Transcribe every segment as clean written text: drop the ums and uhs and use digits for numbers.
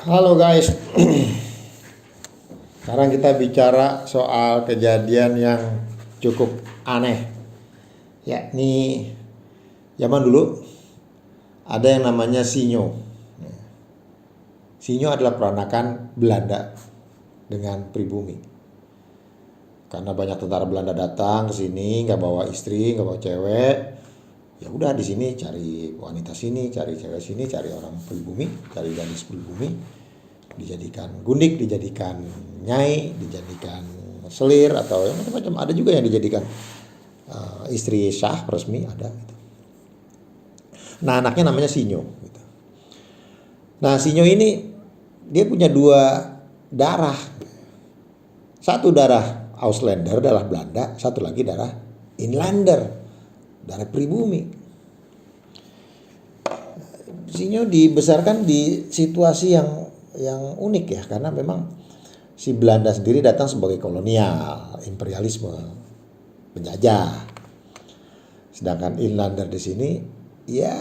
Halo guys, sekarang kita bicara soal kejadian yang cukup aneh. Yakni zaman dulu ada yang namanya Sinyo. Sinyo adalah peranakan Belanda dengan pribumi. Karena banyak tentara Belanda datang ke sini, nggak bawa istri, nggak bawa cewek. Ya udah di sini cari wanita sini, cari cewek sini, cari orang pribumi, cari gadis pribumi, dijadikan gundik, dijadikan nyai, dijadikan selir atau yang macam-macam. Ada juga yang dijadikan istri sah resmi ada. Gitu. Nah anaknya namanya Sinyo. Gitu. Nah Sinyo ini dia punya dua darah. Satu darah Auslander, darah Belanda, satu lagi darah Inlander, darah pribumi. Sinyo dibesarkan di situasi yang unik ya, karena memang si Belanda sendiri datang sebagai kolonial, imperialisme, penjajah. Sedangkan Inlander di sini ya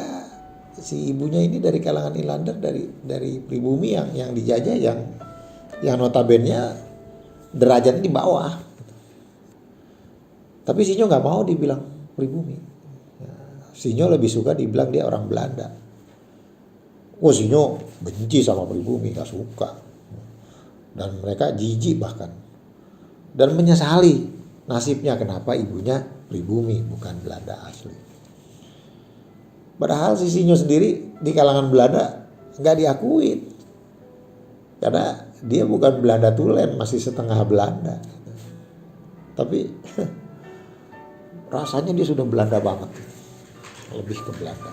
si ibunya ini dari kalangan Inlander, dari pribumi yang dijajah, yang notabene derajatnya di bawah. Tapi Sinyo nggak mau dibilang pribumi. Sinyo lebih suka dibilang dia orang Belanda. Oh Sinyo benci sama pribumi, gak suka. Dan mereka jijik bahkan. Dan menyesali nasibnya kenapa ibunya pribumi bukan Belanda asli. Padahal si Sinyo sendiri di kalangan Belanda gak diakui. Karena dia bukan Belanda tulen, masih setengah Belanda. Tapi rasanya dia sudah Belanda banget. Lebih ke Belanda.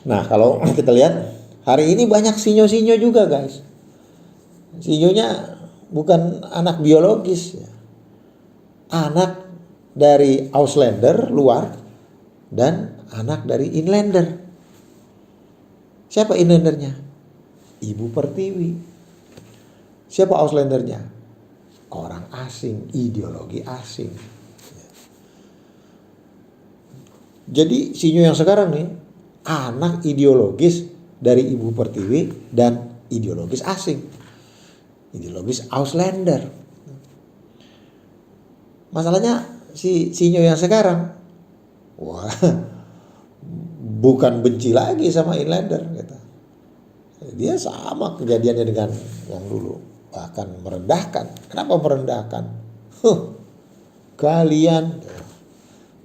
Nah kalau kita lihat hari ini banyak Sinyo-Sinyo juga guys. Sinyonya bukan anak biologis ya. Anak dari Auslander luar dan anak dari Inlander. Siapa Inlandernya? Ibu Pertiwi. Siapa Auslandernya? Orang asing, ideologi asing. Jadi Sinyo yang sekarang nih anak ideologis dari Ibu Pertiwi dan ideologis asing. Ideologis Auslander. Masalahnya si Sinyo yang sekarang wah bukan benci lagi sama Inlander gitu. Dia sama kejadiannya dengan yang dulu, bahkan merendahkan. Kenapa merendahkan? Kalian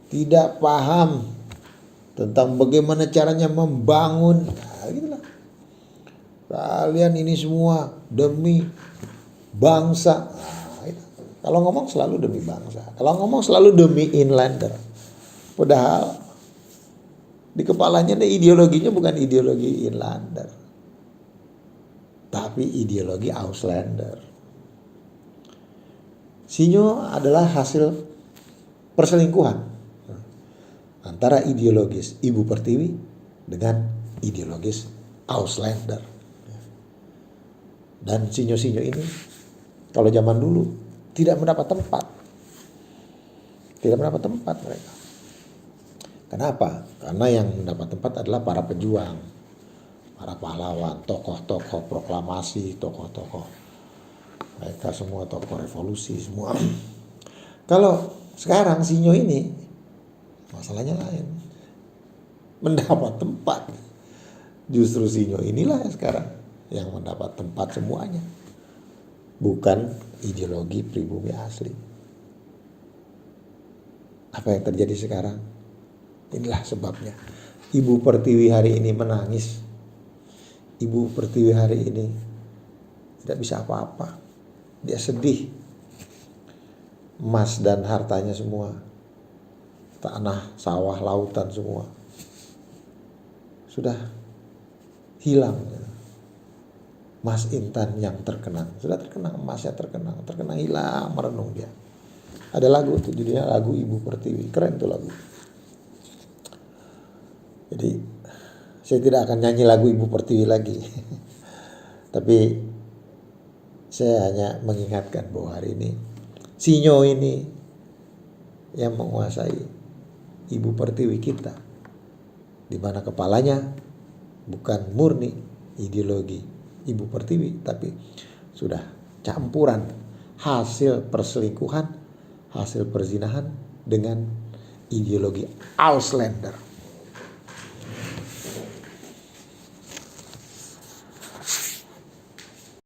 tidak paham tentang bagaimana caranya membangun. Nah, gitulah. Kalian ini semua demi bangsa. Nah, gitu. Kalau ngomong selalu demi bangsa. Kalau ngomong selalu demi Inlander. Padahal di kepalanya ideologinya bukan ideologi Inlander, tapi ideologi Auslander. Sinyo adalah hasil perselingkuhan antara ideologis Ibu Pertiwi dengan ideologis Auslander. Dan Sinyo-Sinyo ini kalau zaman dulu tidak mendapat tempat. Tidak mendapat tempat mereka. Kenapa? Karena yang mendapat tempat adalah para pejuang, para pahlawan, tokoh-tokoh proklamasi, tokoh-tokoh. Mereka semua tokoh revolusi semua. Kalau sekarang Sinyo ini masalahnya lain. Mendapat tempat. Justru Sinyo inilah sekarang yang mendapat tempat semuanya. Bukan ideologi pribumi asli. Apa yang terjadi sekarang? Inilah sebabnya. Ibu Pertiwi hari ini menangis. Ibu Pertiwi hari ini tidak bisa apa-apa. Dia sedih. Emas dan hartanya semua, tanah, sawah, lautan semua sudah hilang. Mas Intan yang terkenang sudah terkenang, emasnya terkenang hilang, merenung dia. Ada lagu tuh judulnya lagu Ibu Pertiwi, keren tuh lagu. Jadi saya tidak akan nyanyi lagu Ibu Pertiwi lagi. Tapi saya hanya mengingatkan bahwa hari ini Sinyo ini yang menguasai Ibu Pertiwi kita, di mana kepalanya bukan murni ideologi Ibu Pertiwi, tapi sudah campuran hasil perselingkuhan, hasil perzinahan dengan ideologi Auslander.